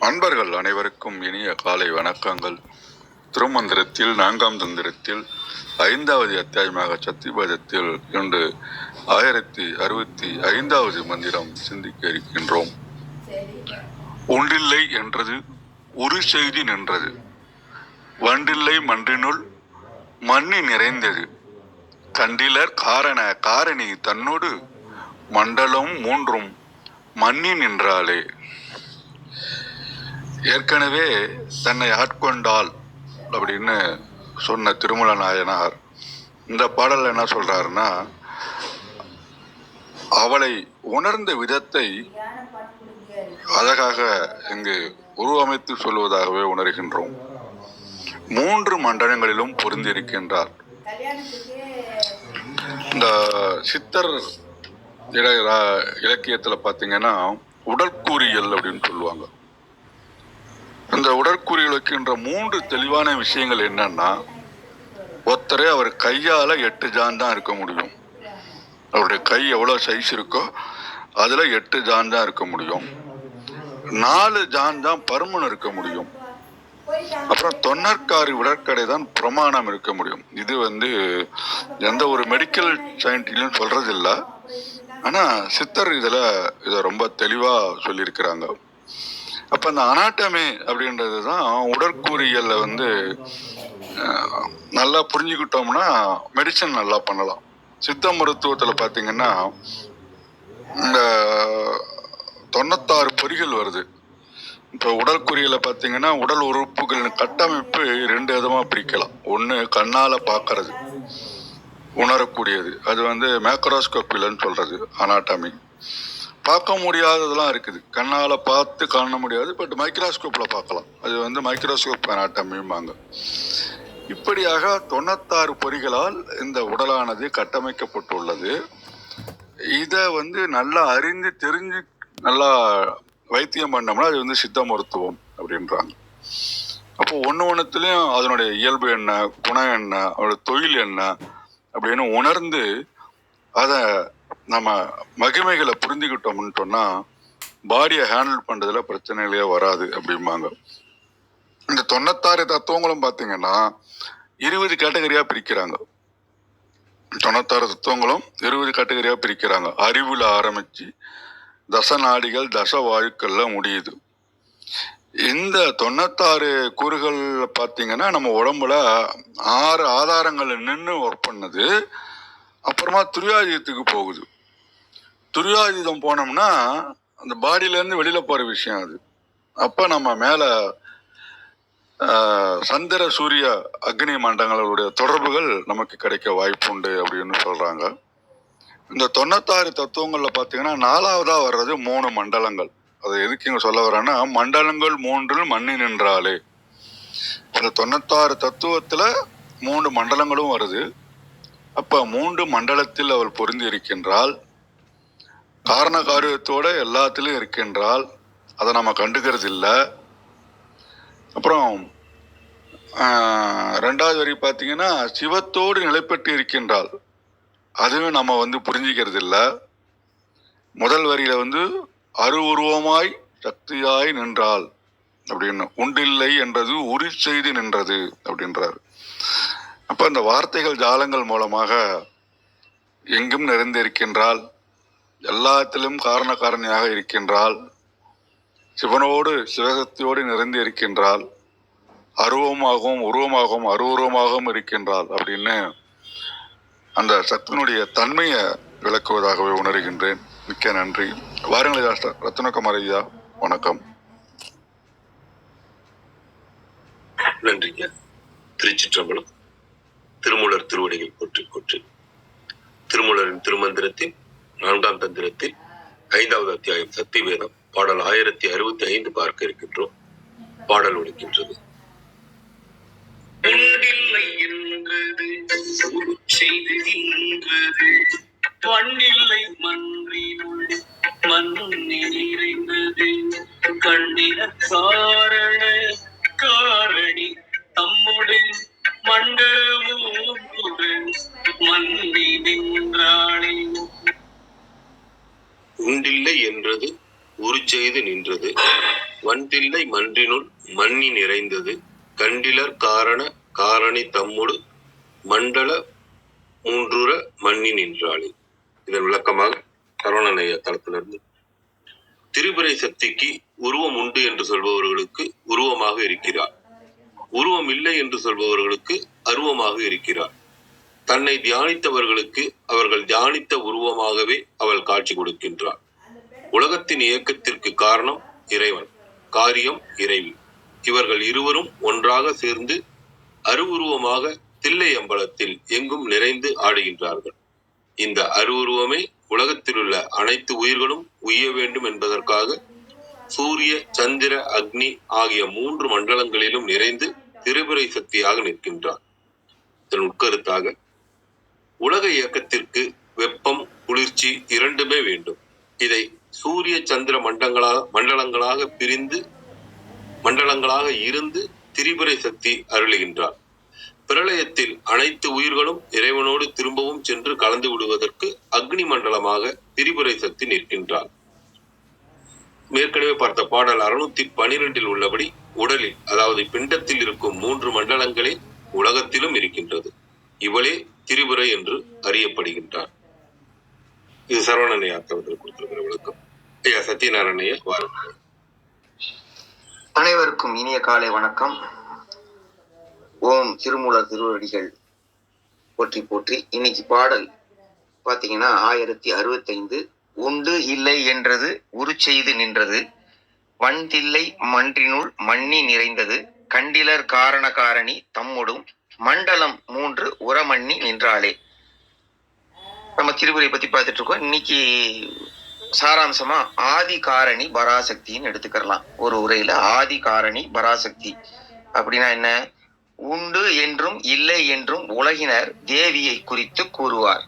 அன்பர்கள் அனைவருக்கும் இனிய காலை வணக்கங்கள். திருமந்திரத்தில் 4ஆம் தந்திரத்தில் 5வது அத்தியாயமாக சத்தியபதத்தில் இன்று 1065வது மந்திரம் சிந்திக்க இருக்கின்றோம். ஒன்றில்லை என்றது ஒரு செய்தி நின்றது, வண்டில்லை மன்றினுள் மண்ணி நிறைந்தது, கண்டிலர் காரணி தன்னோடு மண்டலம் மூன்றும் மண்ணி நின்றாளே. ஏற்கனவே தன்னை ஆட்கொண்டாள் அப்படின்னு சொன்ன திருமல நாயனார் இந்த பாடல்ல என்ன சொல்றாருன்னா, அவளை உணர்ந்த விதத்தை அழகாக இங்கு உருவமைத்து சொல்வதாகவே உணர்கின்றோம். 3 மண்டலங்களிலும் பொருந்திருக்கின்றார். இந்த சித்தர் இலக்கியத்துல பாத்தீங்கன்னா உடற்கூறியல் அப்படின்னு சொல்லுவாங்க. இந்த உடற்கூறியல் வைக்கின்ற 3 தெளிவான விஷயங்கள் என்னன்னா, ஒருத்தரே அவர் கையால 8 ஜான் தான் இருக்க முடியும். அவருடைய கை எவ்வளவு சைஸ் இருக்கோ அதுல 8 ஜான் தான் இருக்க முடியும். 4 ஜான் தான் பருமன் இருக்க முடியும். அப்புறம் 96 விடற்கடை தான் பிரமாணம் இருக்க முடியும். இது எந்த ஒரு மெடிக்கல் சயின்டிலும் சொல்றது இல்லை. ஆனா சித்தர் இதை ரொம்ப தெளிவா சொல்லியிருக்கிறாங்க. அப்ப அந்த அனாட்டமி அப்படின்றதுதான் உடற்கூறியல்ல நல்லா புரிஞ்சுக்கிட்டோம்னா மெடிசன் நல்லா பண்ணலாம். சித்த மருத்துவத்துல பாத்தீங்கன்னா இந்த 96 பொறிகள் வருது. இப்ப உடற்கூறியல பாத்தீங்கன்னா உடல் உறுப்புகளின் கட்டமைப்பு 2 விதமா பிரிக்கலாம். ஒண்ணு கண்ணால பாக்குறது, உணரக்கூடியது, அது மேக்ரோஸ்கோப்பிலன்னு சொல்றது அனாட்டமி. பார்க்க முடியாததெல்லாம் இருக்குது, கண்ணால பார்த்து காண முடியாது, பட் மைக்ரோஸ்கோப்ல பார்க்கலாம். அது மைக்ரோஸ்கோப் அனாட்டமிம்பாங்க. இப்படியாக 96 பொறிகளால் இந்த உடலானது கட்டமைக்கப்பட்டுள்ளது. இத நல்லா அறிந்து தெரிஞ்சு நல்லா வைத்தியம் பண்ணோம்னா அது சித்த மருத்துவம் அப்படின்றாங்க. அப்போ ஒண்ணுத்துலயும் அதனுடைய இயல்பு என்ன, குணம் என்ன, அவரோட தொழில் என்ன அப்படின்னு உணர்ந்து அத நம்ம மகிமைகளை புரிஞ்சுக்கிட்டோம்னு சொன்னா பாடியை ஹேண்டில் பண்றதுல பிரச்சனைகளே வராது அப்படிம்பாங்க. இந்த 96 தத்துவங்களும் பாத்தீங்கன்னா 20 கேட்டகரியா பிரிக்கிறாங்க. 96 தத்துவங்களும் 20 கேட்டகரியா பிரிக்கிறாங்க. அறிவுல ஆரம்பிச்சு தச நாடிகள் தச வாயுக்கள்ல முடியுது. இந்த 96 கூறுகள் பாத்தீங்கன்னா நம்ம உடம்புல 6 ஆதாரங்கள் நின்று ஒர்க் பண்ணுது. அப்புறமா துரியாதீதத்துக்கு போகுது. துரியாதீதம் போனோம்னா அந்த பாடியில இருந்து வெளியில போற விஷயம் அது. அப்ப நம்ம மேல சந்திர சூரிய அக்னி மண்டலங்களுடைய தொடர்புகள் நமக்கு கிடைக்க வாய்ப்பு உண்டு அப்படின்னு சொல்றாங்க. இந்த 96 தத்துவங்கள்ல பாத்தீங்கன்னா 4வதா வர்றது 3 மண்டலங்கள். அது எதுக்கு இங்க சொல்ல வரேன்னா, மண்டலங்கள் 3 மண்ணி நின்றாலே. இந்த 96 தத்துவத்துல 3 மண்டலங்களும் வருது. அப்ப 3 மண்டலத்தில் அவள் பொருந்தி இருக்கின்றாள். காரண காரியத்தோட எல்லாத்திலும் இருக்கின்றாள். அதை நம்ம கண்டுக்கிறது இல்லை. அப்புறம் 2வது வரி பாத்தீங்கன்னா சிவத்தோடு நிலை பெற்று இருக்கின்றாள். அதுவும் நம்ம புரிஞ்சிக்கிறது இல்லை. முதல் வரியில அருவுருவமாய் சக்தியாய் நின்றாள் அப்படின்னு, உண்டில்லை என்றது உரி செய்து நின்றது அப்படின்றாரு. அப்ப அந்த வார்த்தைகள் ஜாலங்கள் மூலமாக எங்கும் நிறைந்திருக்கின்றாள், எல்லாத்திலும் காரணியாக இருக்கின்றாள், சிவனோடு சிவசக்தியோடு நிறைந்து இருக்கின்றாள், அருவமாகவும் உருவமாகவும் அருவுருவமாகவும் இருக்கின்றாள் அப்படின்னு அந்த சக்தியினுடைய தன்மையை விளக்குவதாகவே உணர்கின்றேன். மிக்க நன்றி. வாருங்கள் ரத்னகுமார் ஐயா, வணக்கம். நன்றிங்க. திருச்சிற்றம்பலம். திருமூலர் திருவடிகள் போற்றி போற்றி. திருமூலரின் திருமந்திரத்தில் 4ஆம் தந்திரத்தில் 5வது அத்தியாயம் சத்தியவேதம் பாடல் 1065 பார்க்க இருக்கின்றோம். பாடல் ஒலிக்கின்றது. வண்டில்லை மன்றினுள் மண்ணி நிறைந்தது, கண்ணில காரணி தம்முடன் மண்டலமுடன் மண்ணி நின்றாளே. உண்டில்லை என்றது உரு செய்து நின்றது, வன்தில்லை மன்றினுள் மன்னி நிறைந்தது கண்டிலர் காரண காரணி தம்முடு மண்டல மூன்றுற மன்னி நின்றாளே. இதன் விளக்கமாக சரவணனைய தளத்திலிருந்து, திரிபுரை சக்திக்கு உருவம் உண்டு என்று சொல்பவர்களுக்கு உருவமாக இருக்கிறார், உருவம் இல்லை என்று சொல்பவர்களுக்கு அருவமாக இருக்கிறார். தன்னை தியானித்தவர்களுக்கு அவர்கள் தியானித்த உருவமாகவே அவள் காட்சி கொடுக்கின்றார். உலகத்தின் இயக்கத்திற்கு காரணம் இறைவன், காரியம் இறைவி. இவர்கள் இருவரும் ஒன்றாக சேர்ந்து அருவுருவமாக தில்லை அம்பலத்தில் எங்கும் நிறைந்து ஆடுகின்றார்கள். இந்த அருவுருவமே உலகத்தில் உள்ள அனைத்து உயிர்களும் உய்ய வேண்டும் என்பதற்காக சூரிய சந்திர அக்னி ஆகிய 3 மண்டலங்களிலும் நிறைந்து திரிபுரை சக்தியாக நிற்கின்றார். இதன் உட்கருத்தாக, உலக இயக்கத்திற்கு வெப்பம் குளிர்ச்சி இரண்டுமே வேண்டும். இதை சூரிய சந்திர மண்டலங்களாக பிரிந்து மண்டலங்களாக இருந்து திரிபுரை சக்தி அருளுகின்றார். பிரளயத்தில் அனைத்து உயிர்களும் இறைவனோடு திரும்பவும் சென்று கலந்து விடுவதற்கு அக்னி மண்டலமாக திரிபுரை சக்தி நிற்கின்றார். ஏற்கனவே பார்த்த பாடல் 612 உள்ளபடி உடலில், அதாவது பிண்டத்தில் இருக்கும் 3 மண்டலங்களே உலகத்திலும் இருக்கின்றது. இவளே திரிபுரை என்று அறியப்படுகின்றார். இது சரவணனையா அவர்கள் கொடுத்திருக்கிற விளக்கம். ஐயா சத்யநாராயணையா வாருங்கள். அனைவருக்கும் இனிய காலை வணக்கம். ஓம் திருமூலர் திருவடிகள் போற்றி போற்றி. இன்னைக்கு பாடல் பாத்தீங்கன்னா 1065. உண்டு இல்லை என்றது உரு செய்து நின்றது வன்தில்லை மன்றினுள் மன்னி நிறைந்தது கண்டிலர் காரண காரணி தம்முடும் மண்டலம் 3 உரமண்ணி நின்றாளே. நம்ம திருவுரை பத்தி பார்த்துட்டு இருக்கோம். இன்னைக்கு சாராம்சமா ஆதி காரணி பராசக்தின்னு எடுத்துக்கலாம். ஒரு உரையில ஆதி காரணி பராசக்தி அப்படின்னா என்ன? உண்டு என்றும் இல்லை என்றும் உலகினர் தேவியை குறித்து கூறுவார்.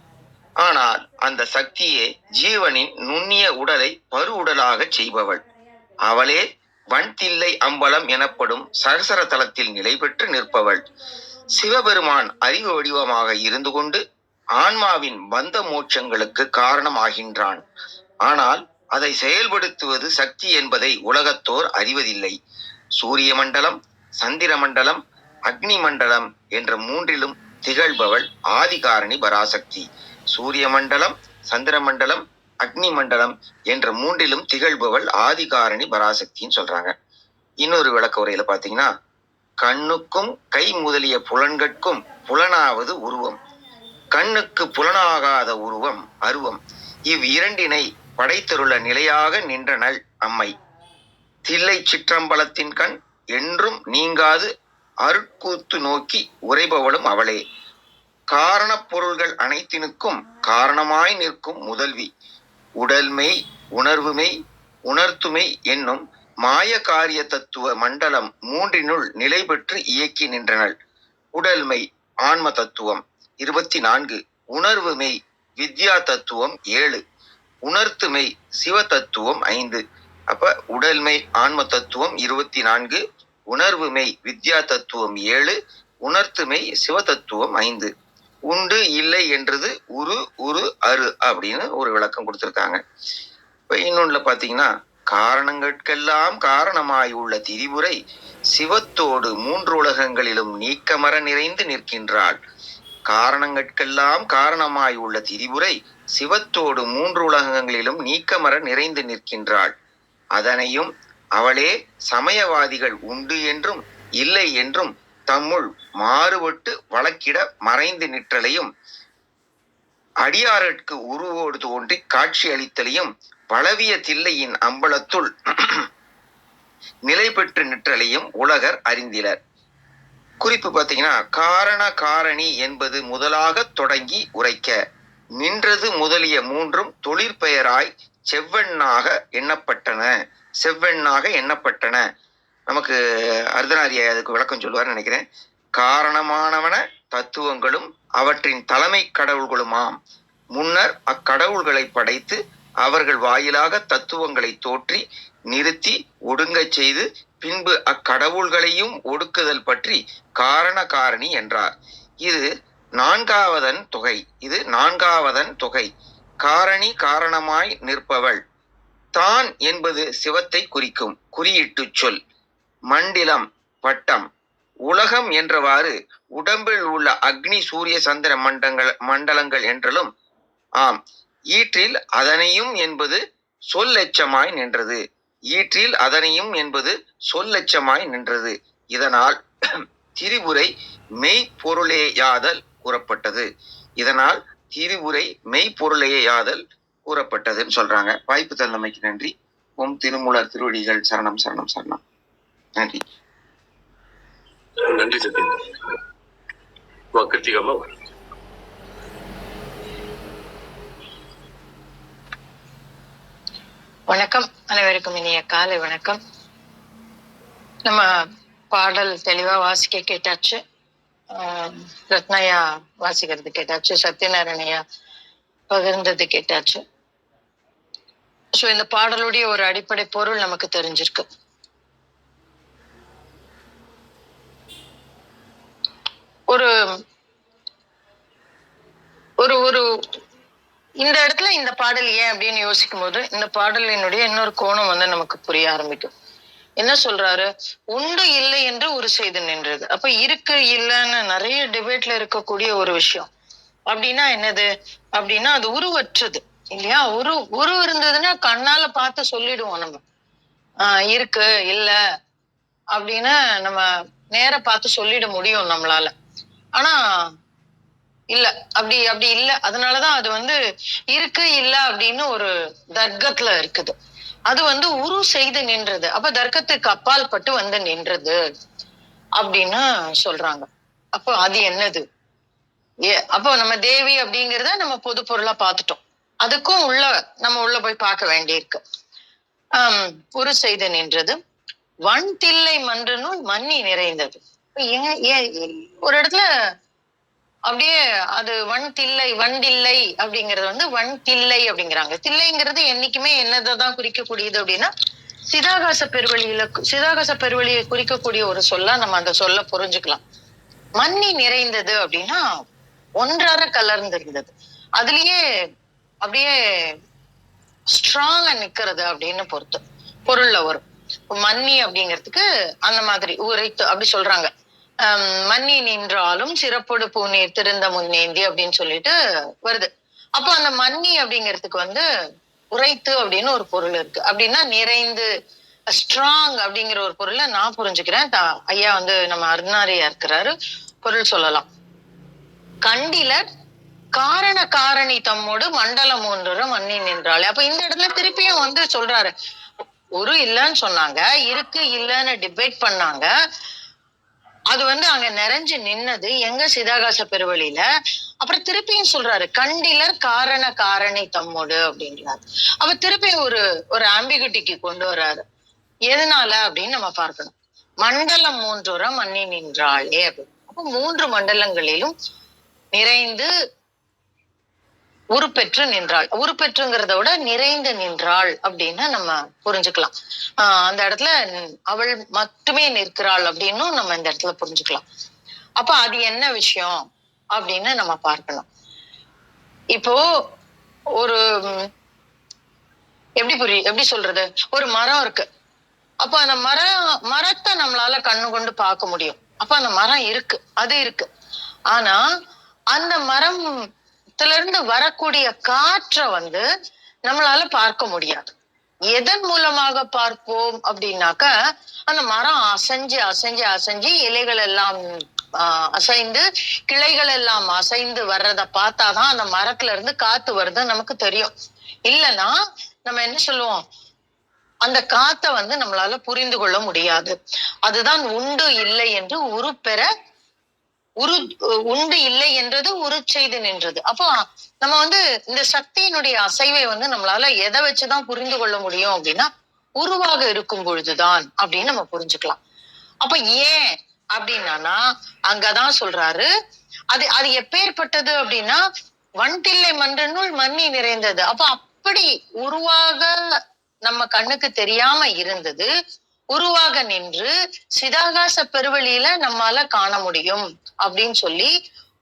ஆனால் அந்த சக்தியே ஜீவனின் நுண்ணிய உடலை பரு உடலாக செய்பவள். அவளே வன்தில்லை அம்பலம் எனப்படும் சரசர தலத்தில் நிலை பெற்று நிற்பவள். சிவபெருமான் அறிவு வடிவமாக இருந்து கொண்டு ஆன்மாவின் பந்த மோட்சங்களுக்கு காரணமாகின்றான். ஆனால் அதை செயல்படுத்துவது சக்தி என்பதை உலகத்தோர் அறிவதில்லை. சூரிய மண்டலம், சந்திர மண்டலம், அக்னி மண்டலம் என்ற 3லும் திகழ்பவள் ஆதிகாரணி பராசக்தி. சூரிய மண்டலம், சந்திர மண்டலம், அக்னி மண்டலம் என்ற 3லும் திகழ்பவள் ஆதிகாரணி பராசக்தின்னு சொல்றாங்க. இன்னொரு விளக்க உரையில பாத்தீங்கன்னா, கண்ணுக்கும் கை முதலிய புலன்கட்கும் புலனாவது உருவம், கண்ணுக்கு புலனாகாத உருவம் அருவம். இவ்விரண்டினை படைத்தருள நிலையாக நின்றனள் அம்மை. தில்லை சிற்றம்பலத்தின் கண் என்றும் நீங்காது அருட்கூத்து நோக்கி உரைபவளும் அவளே. காரண பொருள்கள் அனைத்தினுக்கும் காரணமாய் நிற்கும் முதல்வி. உடல்மெய், உணர்வுமெய், உணர்த்துமை என்னும் மாய காரிய தத்துவ மண்டலம் 3னுள் நிலை பெற்று இயக்கி நின்றனள். உடல்மெய் ஆன்ம தத்துவம் 24, உணர்வுமெய் வித்யா தத்துவம் 7, உணர்த்துமை சிவ தத்துவம் 5. அப்ப உடல்மெய் ஆன்ம தத்துவம் 24, உணர்வுமெய் வித்யா தத்துவம் 7, உணர்த்துமை சிவ தத்துவம் 5. உண்டு இல்லை என்றது உரு உரு அரு அப்படின்னு ஒரு விளக்கம் கொடுத்திருக்காங்க. இப்ப இன்னொன்னுல பாத்தீங்கன்னா, காரணங்களுக்கெல்லாம் காரணமாய் உள்ள திரிபுரை சிவத்தோடு 3 உலகங்களிலும் நீக்கமர நிறைந்து நிற்கின்றாள். காரணங்களுக்கெல்லாம் காரணமாய் உள்ள திரிபுரை சிவத்தோடு 3 உலகங்களிலும் நீக்கமர நிறைந்து நிற்கின்றாள். அதனையும் அவளே சமயவாதிகள் உண்டு என்றும் இல்லை என்றும் தம்முள் மாறுபட்டு வழக்கிட மறைந்து நிற்றலையும், அடியாருக்கு உருவோடு தோன்றி காட்சி அளித்தலையும் வளவிய தில்லையின் அம்பலத்துள் நிலை பெற்று நிற்றலையும் உலகர் அறிந்திலர். குறிப்பு பார்த்தீங்கன்னா, காரண காரணி என்பது முதலாக தொடங்கி உரைக்க, நின்றது முதலிய 3ம் தொழிற்பெயராய் செவ்வெண்ணாக எண்ணப்பட்டன. நமக்கு அர்த்தநாரியா அதுக்கு விளக்கம் சொல்லுவார் நினைக்கிறேன். காரணமானவன தத்துவங்களும் அவற்றின் தலைமை கடவுள்களுமாம். முன்னர் அக்கடவுள்களை படைத்து அவர்கள் வாயிலாக தத்துவங்களை தோற்றி நிறுத்தி ஒடுங்கச் செய்து பின்பு அக்கடவுள்களையும் ஒடுக்குதல் பற்றி காரண காரணி என்றார். இது 4வதன் தொகை. காரணி காரணமாய் நிற்பவள். தான் என்பது சிவத்தை குறிக்கும் குறியீட்டு சொல். மண்டிலம் வட்டம். உலகம் என்றவாறு உடம்பில் உள்ள அக்னி சூரிய சந்திர மண்டலங்கள் என்றலும். ஆம், ஈற்றில் அதனையும் என்பது சொல்லெச்சமாய் நின்றது. ஈற்றில் அதனையும் என்பது சொல்லெச்சமாய் நின்றது. இதனால் திரிபுரை மெய்ப்பொருளேயாதல் கூறப்பட்டது. இதனால் திரிபுரை மெய்ப்பொருளேயாதல் கூறப்பட்டதுன்னு சொல்றாங்க. வாய்ப்பு தந்தமைக்கு நன்றி. ஓம் திருமூலர் திருவடிகள் சரணம் சரணம் சரணம். நன்றி. நன்றி சத்யேந்திரன். கிருத்திகாமா. வணக்கம். அனைவருக்கும் இனிய காலை வணக்கம். நம்ம பாடல் தெளிவா வாசிக்க கேட்டாச்சு. ரத்னையா வாசிக்கிறது கேட்டாச்சு. சத்யநாராயணையா பகிர்ந்தது கேட்டாச்சு. ஸோ இந்த பாடலுடைய ஒரு அடிப்படை பொருள் நமக்கு தெரிஞ்சிருக்கு. ஒரு ஒரு ஒரு இந்த இடத்துல இந்த பாடல் ஏன் அப்படின்னு யோசிக்கும் போது இந்த பாடலினுடைய இன்னொரு கோணம் வந்து நமக்கு புரிய ஆரம்பிக்கும். என்ன சொல்றாரு? உண்டு இல்லை என்று உரு செய்து நின்றது. அப்ப இருக்கு இல்லைன்னு நிறைய டிபேட்ல இருக்கக்கூடிய ஒரு விஷயம். அப்படின்னா என்னது அப்படின்னா அது உருவற்றது இல்லையா? உரு இருந்ததுன்னா கண்ணால பார்த்து சொல்லிடுவோம் நம்ம. இருக்கு இல்ல அப்படின்னு நம்ம நேர பார்த்து சொல்லிட முடியும் நம்மளால. ஆனா இல்ல, அப்படி இல்ல. அதனாலதான் அது வந்து இருக்கு இல்ல அப்படின்னு ஒரு தர்க்கத்துல இருக்குது. அது வந்து உரு செய்து நின்றது. அப்ப தர்க்கத்துக்கு அப்பால் பட்டு வந்து நின்றது அப்படின்னு சொல்றாங்க. அப்போ அது என்னது? அப்போ நம்ம தேவி அப்படிங்கிறத நம்ம பொது பொருளா பார்த்துட்டோம். அதுக்கும் நம்ம உள்ள போய் பார்க்க வேண்டியிருக்கு. உரு செய்து நின்றது. வன் தில்லை மன்றனுள் மன்னி நிறைந்தது. ஒரு இடத்துல அப்படியே அது வண்டில்லை அப்படிங்கிறது வந்து வன் தில்லை அப்படிங்கிறாங்க. தில்லைங்கிறது என்னைக்குமே என்னதான் குறிக்கக்கூடியது அப்படின்னா சிதாகாச பெருவழியை குறிக்கக்கூடிய ஒரு சொல்லா நம்ம அந்த சொல்ல புரிஞ்சுக்கலாம். மன்னி நிறைந்தது அப்படின்னா ஒன்றார கலர்ந்து இருந்தது. அதுலயே அப்படியே ஸ்ட்ராங்கா நிக்கிறது அப்படின்னு பொருள்ல வரும். மன்னி அப்படிங்கிறதுக்கு அந்த மாதிரி உரைத்து அப்படி சொல்றாங்க. மன்னி நின்றாலும் சிறப்பொடு பூநீர் திருந்த முன்னேந்தி அப்படின்னு சொல்லிட்டு வருது. அப்போ அந்த மன்னி அப்படிங்கிறதுக்கு வந்து உரைத்து அப்படின்னு ஒரு பொருள் இருக்கு. அப்படின்னா நிறைந்து ஸ்ட்ராங் அப்படிங்கிற ஒரு பொருளை நான் புரிஞ்சுக்கிறேன். ஐயா வந்து நம்ம அருணாரியா இருக்கிறாரு, பொருள் சொல்லலாம். கண்டிலர் காரண காரணி தம்மோடு மண்டலம் ஒன்று மன்னி நின்றாள். அப்ப இந்த இடத்துல திருப்பியும் வந்து சொல்றாரு, ஒரு இல்லைன்னு சொன்னாங்க, இருக்கு இல்லைன்னு டிபேட் பண்ணாங்க. அது வந்து அங்க நிறைஞ்சு நின்னது எங்க? சிதாகாச பெருவழியில. அப்புறம் திருப்பியும் சொல்றாரு கண்டிலர் காரண காரணி தம்மோடு அப்படின்றாரு. அப்ப திருப்பி ஒரு ஆம்பிகுட்டிக்கு கொண்டு வர்றாரு. எதனால அப்படின்னு நம்ம பார்க்கணும். மண்டலம் 3 மன்னி நின்றாளே அப்படின்னு. அப்ப 3 மண்டலங்களிலும் நிறைந்து உருப்பெற்று நின்றாள். உருப்பெற்றுங்கிறத விட நிறைந்து நின்றாள் அப்படின்னு நம்ம புரிஞ்சுக்கலாம். அந்த இடத்துல அவள் மட்டுமே நிற்கிறாள் அப்படின்னும் நம்ம இந்த இடத்துல புரிஞ்சுக்கலாம். அப்ப அது என்ன விஷயம் அப்படின்னு நம்ம பார்க்கணும். இப்போ ஒரு எப்படி சொல்றது, ஒரு மரம் இருக்கு. அப்ப அந்த மரத்தை நம்மளால கண்ணு கொண்டு பார்க்க முடியும். அப்ப அந்த மரம் இருக்கு, அது இருக்கு. ஆனா அந்த மரத்துல இருந்து வரக்கூடிய காற்றை வந்து நம்மளால பார்க்க முடியாது. எதன் மூலமாக பார்ப்போம் அப்படின்னாக்க அந்த மரம் அசைஞ்சு இலைகள் எல்லாம் அசைந்து கிளைகள் எல்லாம் அசைந்து வர்றத பார்த்தாதான் அந்த மரத்துல இருந்து காத்து வருது நமக்கு தெரியும். இல்லைன்னா நம்ம என்ன சொல்லுவோம், அந்த காத்தை வந்து நம்மளால புரிந்து கொள்ள முடியாது. அதுதான் உண்டு இல்லை என்று உண்டு இல்லை என்றது உரு செய்து நின்றது. அப்போ நம்ம வந்து இந்த சக்தியினுடைய அசைவை வந்து நம்மளால எதை வச்சுதான் புரிந்து கொள்ள முடியும் அப்படின்னா உருவாக இருக்கும் பொழுதுதான் அப்படின்னு நம்ம புரிஞ்சுக்கலாம். அப்ப ஏன் அப்படின்னா அங்கதான் சொல்றாரு, அது எப்பேற்பட்டது அப்படின்னா வன்தில்லை மன்றனுள் மன்னி நிறைந்தது. அப்ப அப்படி உருவாக நம்ம கண்ணுக்கு தெரியாம இருந்தது உருவாக நின்று சிதாகாச பெருவழியில நம்மால காண முடியும் அப்படின்னு சொல்லி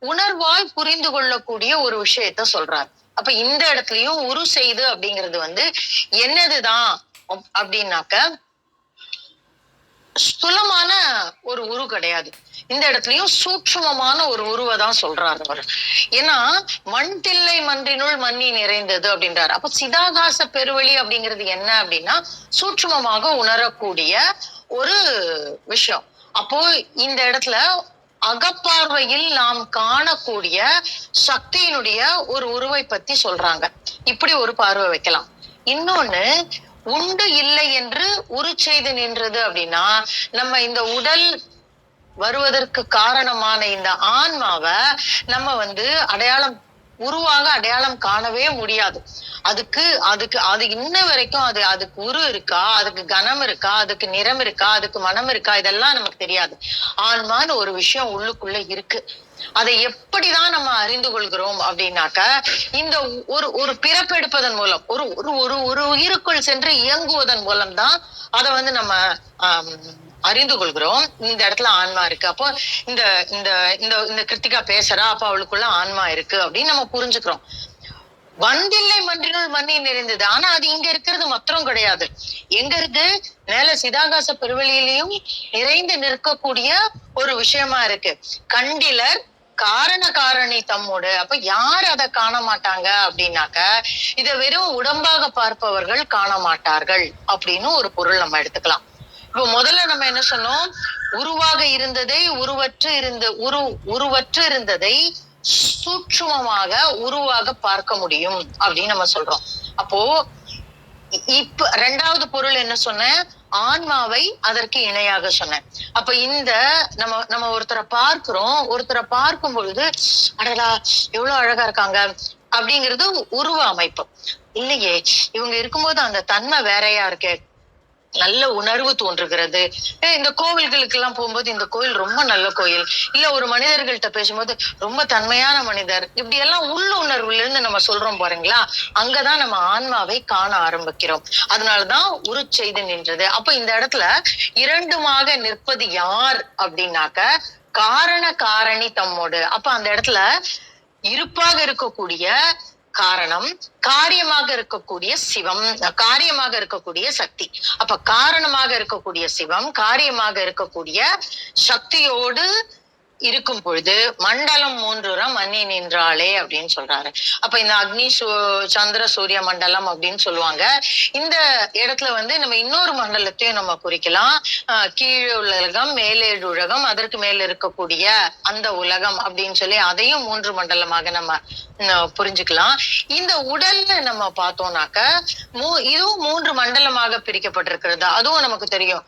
உணர்வால் புரிந்து கொள்ளக்கூடிய ஒரு விஷயத்த சொல்றார். அப்ப இந்த இடத்துலயும் உரு செய்து அப்படிங்கிறது வந்து என்னதுதான் அப்படின்னாக்க ஸ்தூலமான ஒரு உரு கிடையாது. இந்த இடத்துலயும் சூட்சுமமான ஒரு உருவை தான் சொல்றாரு அவர். ஏன்னா மண் தில்லை மன்றினுள் மண்ணி நிறைந்தது அப்படின்றாரு. அப்ப சிதாகாச பெருவெளி அப்படிங்கிறது என்ன அப்படின்னா சூட்சுமமாக உணரக்கூடிய ஒரு விஷயம். அப்போ இந்த இடத்துல அகப்பார்வையில் நாம் காணக்கூடிய சக்தியினுடைய ஒரு உருவை பத்தி சொல்றாங்க. இப்படி ஒரு பார்வை வைக்கலாம். இன்னொன்னு உண்டு இல்லை என்று உரு செய்து நின்றது அப்படின்னா நம்ம இந்த உடல் வருவதற்கு காரணமான இந்த ஆன்மாவை நம்ம வந்து அடையாளம் காணவே முடியாது. அது இன்ன வரைக்கும் அதுக்கு உரு இருக்கா, அதுக்கு கனம் இருக்கா, அதுக்கு நிறம் இருக்கா, அதுக்கு மனம் இருக்கா, இதெல்லாம் நமக்கு தெரியாது. ஆன்மான்னு ஒரு விஷயம் உள்ளுக்குள்ள இருக்கு. அதை எப்படிதான் நம்ம அறிந்து கொள்கிறோம் அப்படின்னாக்க இந்த ஒரு பிறப்பெடுப்பதன் மூலம் ஒரு ஒரு ஒரு உயிருக்குள் சென்று இயங்குவதன் மூலம் தான் அதை வந்து நம்ம அறிந்து கொள்கிறோம். இந்த இடத்துல ஆன்மா இருக்கு. அப்போ இந்த இந்த இந்த இந்த கிருத்திகா பேசுறா, அப்ப அவளுக்குள்ள ஆன்மா இருக்கு அப்படின்னு நம்ம புரிஞ்சுக்கிறோம். வந்தில்லை மன்றினுள் மண்ணி நிறைந்தது. ஆனா அது இங்க இருக்கிறது மாத்திரம் கிடையாது. எங்க இருக்கு? மேல சிதாகாச பெருவெளியிலையும் நிறைந்து நிற்கக்கூடிய ஒரு விஷயமா இருக்கு. கண்டிலர் காரண காரணி தம்மோடு. அப்ப யார் அதை காண மாட்டாங்க அப்படின்னாக்க இத வெறும் உடம்பாக பார்ப்பவர்கள் காண மாட்டார்கள் அப்படின்னு ஒரு பொருள் நம்ம எடுத்துக்கலாம். இப்போ முதல்ல நம்ம என்ன சொன்னோம்? உருவாக இருந்ததை உருவற்று இருந்ததை சூட்சுமமாக உருவாக பார்க்க முடியும் அப்படின்னு நம்ம சொல்றோம். அப்போ இப்ப ரெண்டாவது பொருள் என்ன சொன்னேன்? ஆன்மாவை அதற்கு இணையாக சொன்னேன். அப்ப இந்த நம்ம ஒருத்தரை பார்க்கும் பொழுது அடடா எவ்வளவு அழகா இருக்காங்க அப்படிங்கிறது உருவ அமைப்பு இல்லையே. இவங்க இருக்கும்போது அந்த தன்மை வேறையா இருக்கே, நல்ல உணர்வு தோன்றுகிறது. இந்த கோவில்களுக்கு எல்லாம் போகும்போது இந்த கோயில் ரொம்ப நல்ல கோயில், இல்ல ஒரு மனிதர்கள்ட்ட பேசும்போது ரொம்ப தன்மையான மனிதர், இப்படி எல்லாம் உள்ளுணர்வுல இருந்து நம்ம சொல்றோம் பாருங்களா, அங்கதான் நம்ம ஆன்மாவை காண ஆரம்பிக்கிறோம். அதனாலதான் உரு செய்து நின்றது. அப்ப இந்த இடத்துல இரண்டுமாக நிற்பது யார் அப்படின்னாக்க காரண காரணி தம்மோடு. அப்ப அந்த இடத்துல இருப்பாக இருக்கக்கூடிய காரணம், காரியமாக இருக்கக்கூடிய சிவம், காரியமாக இருக்கக்கூடிய சக்தி. அப்ப காரணமாக இருக்கக்கூடிய சிவம், காரியமாக இருக்கக்கூடிய சக்தியோடு இருக்கும் பொழுது மண்டலம் 3 மண்ணி நின்றாளே அப்படின்னு சொல்றாரு. அப்ப இந்த அக்னி சந்திர சூரிய மண்டலம் அப்படின்னு சொல்லுவாங்க. இந்த இடத்துல வந்து நம்ம இன்னொரு மண்டலத்தையும் நம்ம குறிக்கலாம். கீழே உலகம், மேலேடு உலகம், அதற்கு மேல இருக்கக்கூடிய அந்த உலகம் அப்படின்னு சொல்லி அதையும் 3 மண்டலமாக நம்ம புரிஞ்சுக்கலாம். இந்த உடல்ல நம்ம பார்த்தோம்னாக்க இதுவும் 3 மண்டலமாக பிரிக்கப்பட்டிருக்கிறது. அதுவும் நமக்கு தெரியும்.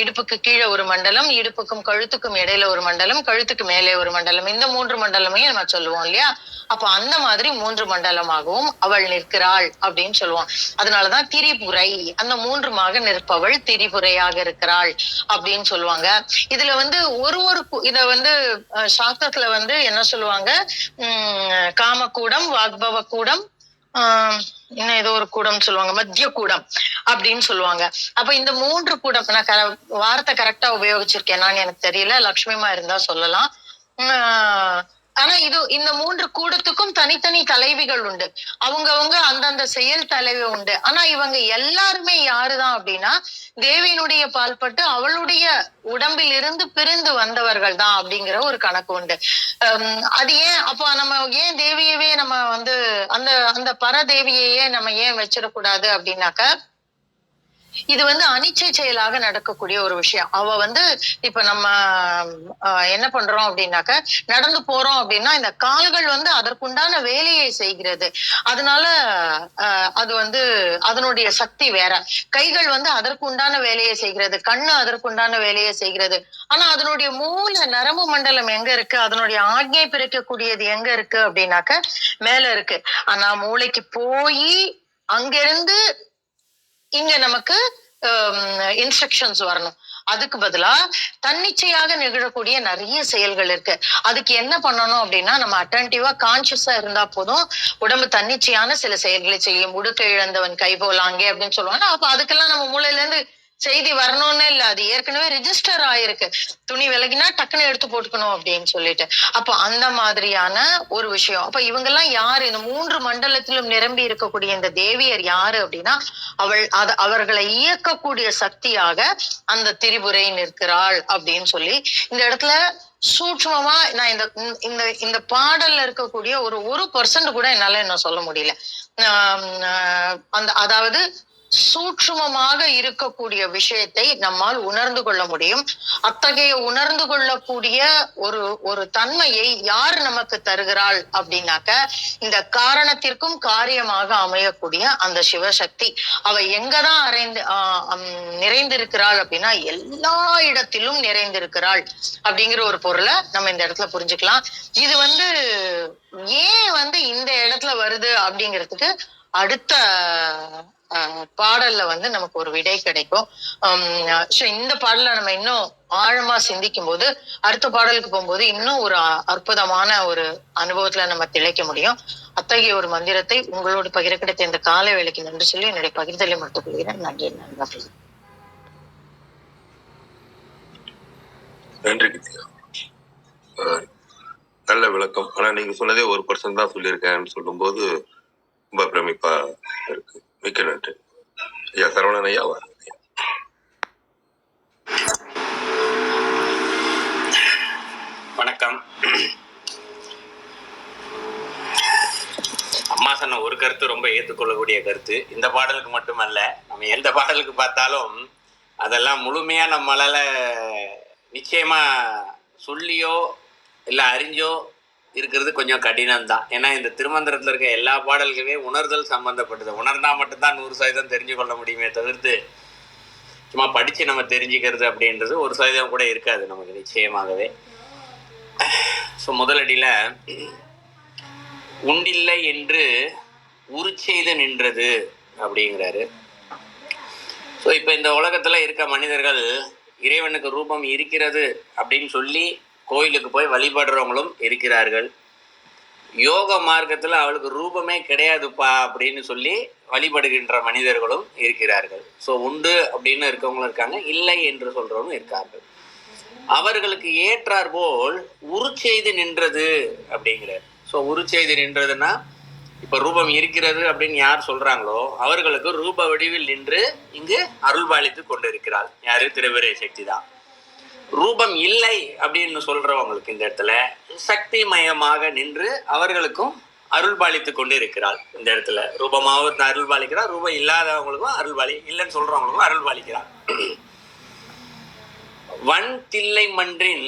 இடுப்புக்கு கீழே ஒரு மண்டலம், இடுப்புக்கும் கழுத்துக்கும் இடையில ஒரு மண்டலம், கழுத்துக்கு மேலே ஒரு மண்டலம், இந்த 3 மண்டலமே நம்ம சொல்லுவோம் இல்லையா. அப்ப அந்த மாதிரி 3 மண்டலமாகவும் அவள் நிற்கிறாள் அப்படின்னு சொல்லுவோம். அதனாலதான் திரிபுரை, அந்த 3மாக நிற்பவள் திரிபுரையாக இருக்கிறாள் அப்படின்னு சொல்லுவாங்க. இதுல வந்து இத வந்து சாஸ்திரத்துல வந்து என்ன சொல்லுவாங்க? காமக்கூடம், வாக்பவ கூடம், இன்னும் ஏதோ ஒரு கூடம் சொல்லுவாங்க, மத்திய கூடம் அப்படின்னு சொல்லுவாங்க. அப்ப இந்த 3 கூடம், நான் வார்த்தை கரெக்டா உபயோகிச்சிருக்கேனான்னு எனக்கு தெரியல, லட்சுமிமா இருந்தா சொல்லலாம். ஆனா இந்த 3 கூடத்துக்கும் தனித்தனி தலைவிகள் உண்டு. அவங்கவங்க அந்தந்த செயல் தலைவி உண்டு. ஆனா இவங்க எல்லாருமே யாருதான் அப்படின்னா தேவியினுடைய பால்பட்டு அவளுடைய உடம்பில் இருந்து பிரிந்து வந்தவர்கள் தான் அப்படிங்கிற ஒரு கணக்கு உண்டு. அது ஏன் அப்ப நம்ம ஏன் தேவியவே நம்ம வந்து அந்த பரதேவியையே நம்ம ஏன் வச்சிடக்கூடாது அப்படின்னாக்க இது வந்து அனிச்சை செயலாக நடக்கக்கூடிய ஒரு விஷயம். அவ வந்து இப்ப நம்ம என்ன பண்றோம் அப்படின்னாக்க நடந்து போறோம் அப்படின்னா இந்த கால்கள் வந்து அதற்குண்டான வேலையை செய்கிறது. அதனால அது வந்து அதனுடைய சக்தி வேற. கைகள் வந்து அதற்குண்டான வேலையை செய்கிறது, கண்ணு அதற்குண்டான வேலையை செய்கிறது. ஆனா அதனுடைய மூல நரம்பு மண்டலம் எங்க இருக்கு, அதனுடைய ஆக்ஞை பிரிக்கக்கூடியது எங்க இருக்கு அப்படின்னாக்க மேல இருக்கு. ஆனா மூளைக்கு போய் அங்கிருந்து இங்க நமக்கு இன்ஸ்ட்ரக்ஷன்ஸ் வரணும். அதுக்கு பதிலா தன்னிச்சையாக நிகழக்கூடிய நிறைய செயல்கள் இருக்கு. அதுக்கு என்ன பண்ணணும் அப்படின்னா நம்ம அட்டென்டிவா கான்சியஸா இருந்தா போதும். உடம்பு தன்னிச்சையான சில செயல்களை செய்யும். உடுக்க இழந்தவன் கை போலாங்கே அப்படின்னு சொல்லுவாங்க. அப்ப அதுக்கெல்லாம் நம்ம மூளையில இருந்து செய்தி வரணும்னு இல்ல, அது ஏற்கனவே ரிஜிஸ்டர் ஆயிருக்கு. துணி விலகினா டக்குன்னு எடுத்து போட்டுக்கணும் அப்படின்னு சொல்லிட்டு. அப்போ அந்த மாதிரியான ஒரு விஷயம். அப்ப இவங்க எல்லாம் யாரு? இந்த 3 மண்டலத்திலும் நிரம்பி இருக்கக்கூடிய இந்த தேவியர் யாரு அப்படின்னா, அவர்களை இயக்கக்கூடிய சக்தியாக அந்த திரிபுரை நிற்கிறாள் அப்படின்னு சொல்லி இந்த இடத்துல சூட்சமமா நான் இந்த பாடல்ல இருக்கக்கூடிய ஒரு 1% கூட என்னால என்ன சொல்ல முடியல. அதாவது சூட்சுமமாக இருக்கக்கூடிய விஷயத்தை நம்மால் உணர்ந்து கொள்ள முடியும். அத்தகைய உணர்ந்து கொள்ளக்கூடிய ஒரு தன்மையை யார் நமக்கு தருகிறாள் அப்படின்னாக்க, இந்த காரணத்திற்கும் காரியமாக அமையக்கூடிய அந்த சிவசக்தி. அவ எங்கதான் நிறைந்திருக்கிறாள் அப்படின்னா, எல்லா இடத்திலும் நிறைந்திருக்கிறாள் அப்படிங்கிற ஒரு பொருளை நம்ம இந்த இடத்துல புரிஞ்சுக்கலாம். இது ஏன் இந்த இடத்துல வருது அப்படிங்கிறதுக்கு அடுத்த பாடல்ல நமக்கு ஒரு விடை கிடைக்கும். இந்த பாடல நம்ம இன்னும் ஆழமா சிந்திக்கும் போது அடுத்த பாடலுக்கு போகும்போது இன்னும் ஒரு அற்புதமான ஒரு அனுபவத்துல நம்ம திளைக்க முடியும். அத்தகைய ஒரு மந்திரத்தை உங்களோடு பகிர கிடைத்த இந்த காலை வேளைக்கு நன்றி சொல்லி என்னுடைய பகிர்தலை மட்டும் கொள்கிறேன். நன்றி. நன்றி கித்தியா. நல்ல விளக்கம். ஆனா நீங்க சொன்னதே 1% தான் சொல்லியிருக்கேன்னு சொல்லும் போது ரொம்ப பிரமிப்பா இருக்கு. மிக்க நன்றி ஐயா. சரவணன் ஐயா வாருங்க. வணக்கம். அம்மா சொன்ன ஒரு கருத்து ரொம்ப ஏற்றுக்கொள்ளக்கூடிய கருத்து. இந்த பாடலுக்கு மட்டுமல்ல, நம்ம எந்த பாடலுக்கு பார்த்தாலும் அதெல்லாம் முழுமையா நம்மளால நிச்சயமா சொல்லியோ இல்லை அறிஞ்சோ இருக்கிறது கொஞ்சம் கடினம்தான். ஏன்னா இந்த திருமந்திரத்தில் இருக்க எல்லா பாடல்களுமே உணர்தல் சம்பந்தப்பட்டது. உணர்ந்தா மட்டும்தான் 100% தெரிஞ்சு கொள்ள முடியுமே தவிர்த்து சும்மா படித்து நம்ம தெரிஞ்சுக்கிறது அப்படின்றது 1% கூட இருக்காது நமக்கு நிச்சயமாகவே. ஸோ முதலடியில் உண்டில்லை என்று உருச்செய்து நின்றது அப்படிங்கிறாரு. ஸோ இப்போ இந்த உலகத்தில் இருக்க மனிதர்கள் இறைவனுக்கு ரூபம் இருக்கிறது அப்படின்னு சொல்லி கோயிலுக்கு போய் வழிபடுறவங்களும் இருக்கிறார்கள். யோக மார்க்கத்தில் அவளுக்கு ரூபமே கிடையாதுப்பா அப்படின்னு சொல்லி வழிபடுகின்ற மனிதர்களும் இருக்கிறார்கள். ஸோ உண்டு அப்படின்னு இருக்கவங்களும் இருக்காங்க, இல்லை என்று சொல்றவங்களும் இருக்கார்கள். அவர்களுக்கு ஏற்றார் போல் உருச்செய்து நின்றது அப்படிங்கிறார். ஸோ உருச்செய்து நின்றதுன்னா இப்போ ரூபம் இருக்கிறது அப்படின்னு யார் சொல்றாங்களோ அவர்களுக்கு ரூப வடிவில் நின்று இங்கு அருள்பாலித்து கொண்டு இருக்கிறாள். யாரு? திரிபுரை சக்தி தான். ரூபம் இல்லை அப்படின்னு சொல்றவங்களுக்கு இந்த இடத்துல சக்தி மயமாக நின்று அவர்களுக்கும் அருள்பாலித்து கொண்டு இருக்கிறாள். இந்த இடத்துல ரூபமாக அருள்பாலிக்கிறார், ரூபம் இல்லாதவங்களுக்கும் அருள்பாலி, இல்லைன்னு சொல்றவங்களுக்கும் அருள்பாலிக்கிறார். வன் தில்லை மன்றின்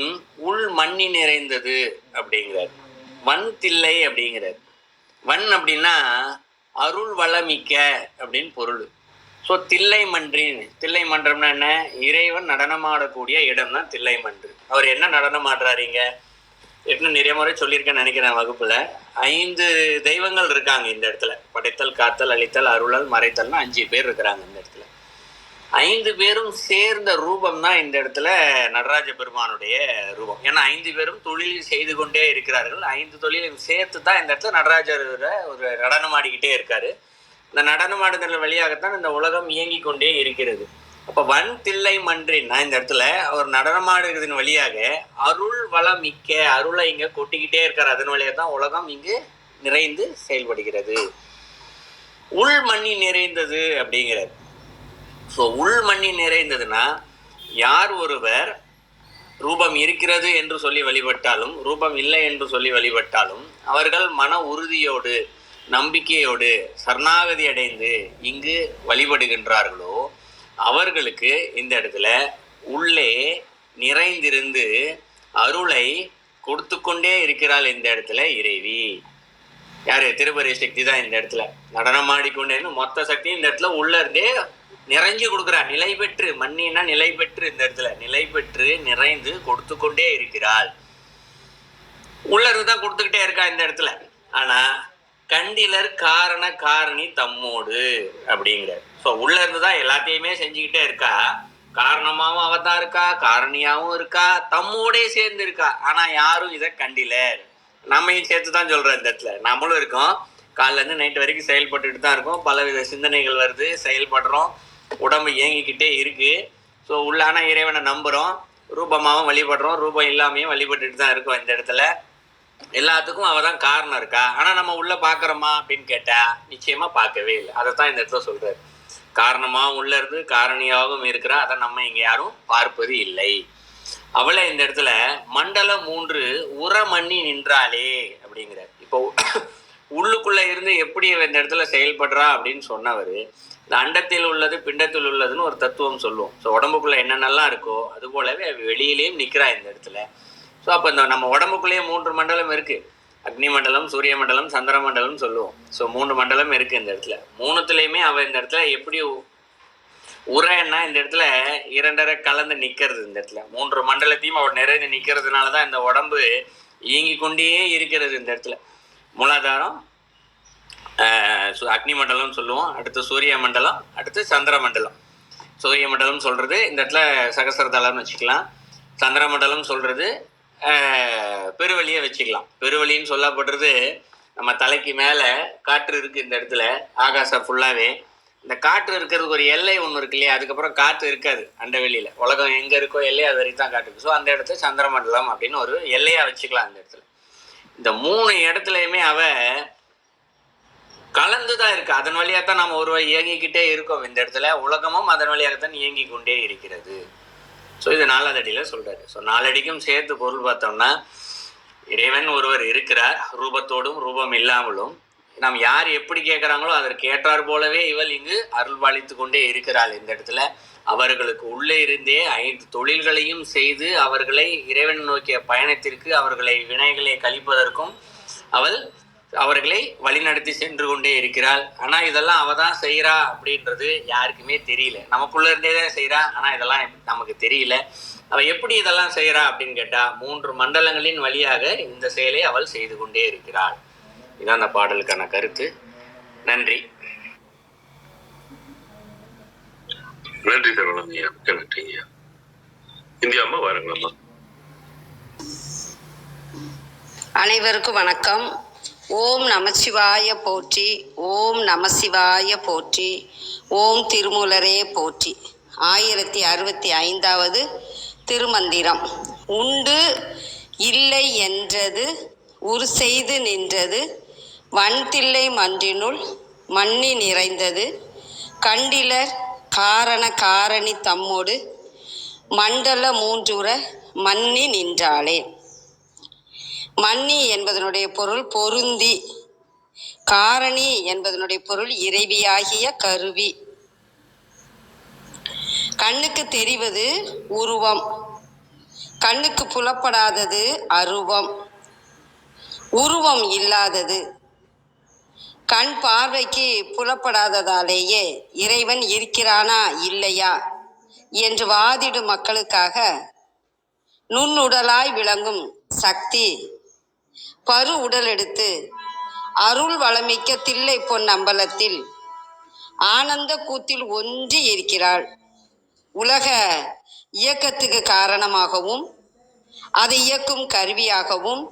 உள் மண்ணி நிறைந்தது அப்படிங்கிறார். வன் தில்லை அப்படிங்கிறார். வன் அப்படின்னா அருள் வளமிக்க அப்படின்னு பொருள். ஸோ தில்லை மன்றின், தில்லை மன்றம்னா என்ன? இறைவன் நடனமாடக்கூடிய இடம் தான் தில்லை மன்று. அவர் என்ன நடனம் ஆடுறாருங்க? எப்படி நிறைய முறை சொல்லியிருக்கேன்னு நினைக்கிறேன் வகுப்புல. 5 தெய்வங்கள் இருக்காங்க இந்த இடத்துல. படைத்தல், காத்தல், அழித்தல், அருளல், மறைத்தல்னு 5 பேர் இருக்கிறாங்க இந்த இடத்துல. 5 பேரும் சேர்ந்த ரூபம் தான் இந்த இடத்துல நடராஜ பெருமானுடைய ரூபம். ஏன்னா 5 பேரும் தொழில் செய்து கொண்டே இருக்கிறார்கள். 5 தொழிலையும் சேர்த்து தான் இந்த இடத்துல நடராஜர் ஒரு நடனம் ஆடிக்கிட்டே இருக்காரு. இந்த நடனமாடுதல் வழியாகத்தான் இந்த உலகம் இயங்கி கொண்டே இருக்கிறது. அப்போ வன் தில்லை மன்றின் இந்த இடத்துல அவர் நடனமாடுறதன் வழியாக அருள் வளம் மிக்க அருளை இங்க கொட்டிக்கிட்டே இருக்காரு. அதன் வழியாக தான் உலகம் இங்கு நிறைந்து செயல்படுகிறது. உள் மண்ணி நிறைந்தது அப்படிங்கிறார். ஸோ உள் மண்ணி நிறைந்ததுன்னா யார் ஒருவர் ரூபம் இருக்கிறது என்று சொல்லி வழிபட்டாலும் ரூபம் இல்லை என்று சொல்லி வழிபட்டாலும் அவர்கள் மன உறுதியோடு நம்பிக்கையோடு சரணாகதி அடைந்து இங்கு வழிபடுகின்றார்களோ அவர்களுக்கு இந்த இடத்துல உள்ளே நிறைந்திருந்து அருளை கொடுத்து கொண்டே இருக்கிறாள் இந்த இடத்துல இறைவி. யாரு? திரிபுரை சக்தி தான் இந்த இடத்துல நடனம் ஆடிக்கொண்டே மொத்த சக்தி இந்த இடத்துல உள்ள இருந்தே நிறைஞ்சு கொடுக்குறா. நிலை பெற்று, மண்ணினா நிலை பெற்று, இந்த இடத்துல நிலை பெற்று நிறைந்து கொடுத்து கொண்டே இருக்கிறாள். உள்ள இருந்துதான் கொடுத்துக்கிட்டே இருக்கா இந்த இடத்துல. ஆனா கண்டிலர் காரண காரணி தம்மோடு அப்படிங்கிறார். ஸோ உள்ள இருந்துதான் எல்லாத்தையுமே செஞ்சுக்கிட்டே இருக்கா. காரணமாகவும் அவதான் இருக்கா, காரணியாகவும் இருக்கா, தம்மோடே சேர்ந்து இருக்கா. ஆனா யாரும் இதை கண்டிலர். நம்மையும் சேர்த்து தான் சொல்றோம் இந்த இடத்துல. நம்மளும் இருக்கோம், காலைல இருந்து நைட்டு வரைக்கும் செயல்பட்டுட்டு தான் இருக்கோம். பலவித சிந்தனைகள் வருது, செயல்படுறோம். உடம்பு இயங்கிக்கிட்டே இருக்கு. ஸோ உள்ளான இறைவனை நம்புகிறோம், ரூபமாகவும் வழிபடுறோம், ரூபம் இல்லாமையும் வழிபட்டுட்டு தான் இருக்கோம். இந்த இடத்துல எல்லாத்துக்கும் அவ தான் காரணம் இருக்கா? ஆனால் நம்ம உள்ள பார்க்குறோமா அப்படின்னு கேட்டால் நிச்சயமாக பார்க்கவே இல்லை. அதை தான் இந்த இடத்துல சொல்கிறார். காரணமாகவும் உள்ள இருந்து காரணியாகவும் இருக்கிறா, அதை நம்ம இங்கே யாரும் பார்ப்பது இல்லை. அவளை இந்த இடத்துல மண்டலம் 3 உரமண்ணி நின்றாளே அப்படிங்கிறார். இப்போ உள்ளுக்குள்ள இருந்து எப்படி இந்த இடத்துல செயல்படுறா அப்படின்னு சொன்னவர், இந்த அண்டத்தில் உள்ளது பிண்டத்தில் உள்ளதுன்னு ஒரு தத்துவம் சொல்லுவோம். ஸோ உடம்புக்குள்ள என்னென்னலாம் இருக்கோ அது போலவே வெளியிலேயும் நிற்கிறா இந்த இடத்துல. ஸோ அப்போ இந்த நம்ம உடம்புக்குள்ளேயே 3 மண்டலம் இருக்குது. அக்னி மண்டலம், சூரிய மண்டலம், சந்திர மண்டலம் சொல்லுவோம். ஸோ 3 மண்டலம் இருக்குது இந்த இடத்துல. 3த்துலேயுமே அவள் இந்த இடத்துல எப்படி உரைன்னா இந்த இடத்துல 2 கலந்து நிற்கிறது. இந்த இடத்துல 3 மண்டலத்தையும் அவள் நிறைந்து நிற்கிறதுனால தான் இந்த உடம்பு இயங்கி கொண்டே இருக்கிறது. இந்த இடத்துல மூலாதாரம், அக்னி மண்டலம் சொல்லுவோம், அடுத்து சூரிய மண்டலம், அடுத்து சந்திர மண்டலம். சூரிய மண்டலம் சொல்கிறது இந்த இடத்துல சகசரதளம்னு வச்சுக்கலாம். சந்திர மண்டலம் சொல்கிறது பெருவழியை வச்சுக்கலாம். பெருவழின்னு சொல்லப்படுறது நம்ம தலைக்கு மேலே காற்று இருக்குது. இந்த இடத்துல ஆகாசம் ஃபுல்லாகவே இந்த காற்று இருக்கிறதுக்கு ஒரு எல்லை ஒன்று இருக்கு இல்லையா, அதுக்கப்புறம் காற்று இருக்காது அண்டவெளியில். உலகம் எங்கே இருக்கோ எல்லையை அது வரைக்கும் தான் காற்று இருக்குது. ஸோ அந்த இடத்துல சந்திரமண்டலம் அப்படின்னு ஒரு எல்லையாக வச்சுக்கலாம். அந்த இடத்துல இந்த 3 இடத்துலையுமே அவ கலந்து தான் இருக்கு. அதன் வழியாக தான் நம்ம ஒரு இயங்கிக்கிட்டே இருக்கோம். இந்த இடத்துல உலகமும் அதன் வழியாகத்தான் இயங்கி கொண்டே இருக்கிறது. ஸோ இது 4வது அடியில் சொல்கிறாரு. ஸோ 4 அடிக்கும் சேர்த்து பொருள் பார்த்தோம்னா, இறைவன் ஒருவர் இருக்கிறார், ரூபத்தோடும் ரூபம் இல்லாமலும். நாம் யார் எப்படி கேட்குறாங்களோ அதற்கு ஏற்றார் போலவே இவள் இங்கு அருள்பாலித்து கொண்டே இருக்கிறாள். இந்த இடத்துல அவர்களுக்கு உள்ளே இருந்தே 5 தொழில்களையும் செய்து அவர்களை இறைவன் நோக்கிய பயணத்திற்கு, அவர்களை வினைகளை கழிப்பதற்கும் அவர்களை வழிநடத்தி சென்று கொண்டே இருக்கிறாள். ஆனால் இதெல்லாம் அவள் தான் செய்கிறா அப்படின்றது யாருக்குமே தெரியல. நமக்குள்ளே இருந்தே தான் செய்கிறா, ஆனால் இதெல்லாம் நமக்கு தெரியல. அவள் எப்படி இதெல்லாம் செய்கிறா அப்படின்னு கேட்டால் 3 மண்டலங்களின் வழியாக இந்த செயலை அவள் செய்து கொண்டே இருக்கிறாள். இதான் அந்த பாடலுக்கான கருத்து. நன்றி. நன்றி தருணம் ஐயா, மிக்க நன்றி ஐயா. இந்தியா அம்மா வாருங்களம்மா. அனைவருக்கும் வணக்கம். ஓம் நமசிவாய போற்றி, ஓம் நமசிவாய போற்றி, ஓம் திருமூலரே போற்றி. 1065வது திருமந்திரம். உண்டு இல்லை என்றது உரு செய்து நின்றது, வன்தில்லை மன்றினுள் மண்ணி நிறைந்தது, கண்டிலர் காரண காரணி தம்மோடு மண்டல 3 மன்னி நின்றாளே. மன்னி என்பதனுடைய பொருள் பொருந்தி, காரணி என்பதனுடைய பொருள் இறைவியாகிய கருவி. கண்ணுக்கு தெரிவது உருவம், கண்ணுக்கு புலப்படாதது அருவம். உருவம் இல்லாதது, கண் பார்வைக்கு புலப்படாததாலேயே இறைவன் இருக்கிறானா இல்லையா என்று வாதிடும் மக்களுக்காக நுண்ணுடலாய் விளங்கும் சக்தி பரு உடல் எடுத்து அருள் வளமிக்க தில்லை பொன் அம்பலத்தில் ஆனந்த கூத்தில் ஒன்றி இருக்கிறாள். உலக இயக்கத்துக்கு காரணமாகவும் அதை இயக்கும் கருவியாகவும்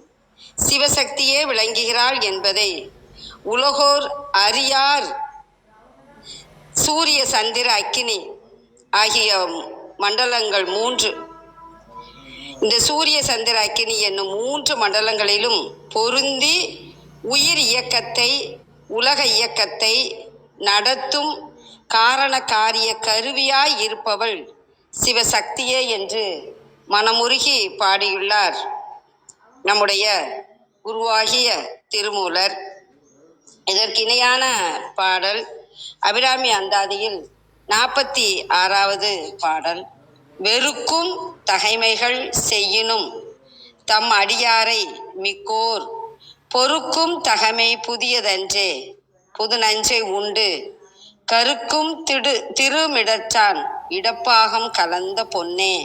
சிவசக்தியே விளங்குகிறாள் என்பதை உலகோர் அறியார். சூரிய சந்திர அக்கினி ஆகிய மண்டலங்கள் 3, இந்த சூரிய சந்திர அக்கினி என்னும் 3 மண்டலங்களிலும் பொருந்தி உயிர் இயக்கத்தை, உலக இயக்கத்தை நடத்தும் காரண காரிய கருவியாய் இருப்பவள் சிவசக்தியே என்று மனமுருகி பாடியுள்ளார் நம்முடைய குருவாகிய திருமூலர். இதற்கிணையான பாடல் அபிராமி அந்தாதியில் 46வது பாடல். வெறுக்கும் தகைமைகள் செய்யினும் தம் அடியாரை மிக்கோர் பொறுக்கும் தகைமை புதியதன்றே புது நஞ்சை உண்டு கருக்கும் திருமிடற்றான் இடப்பாகம் கலந்த பொன்னே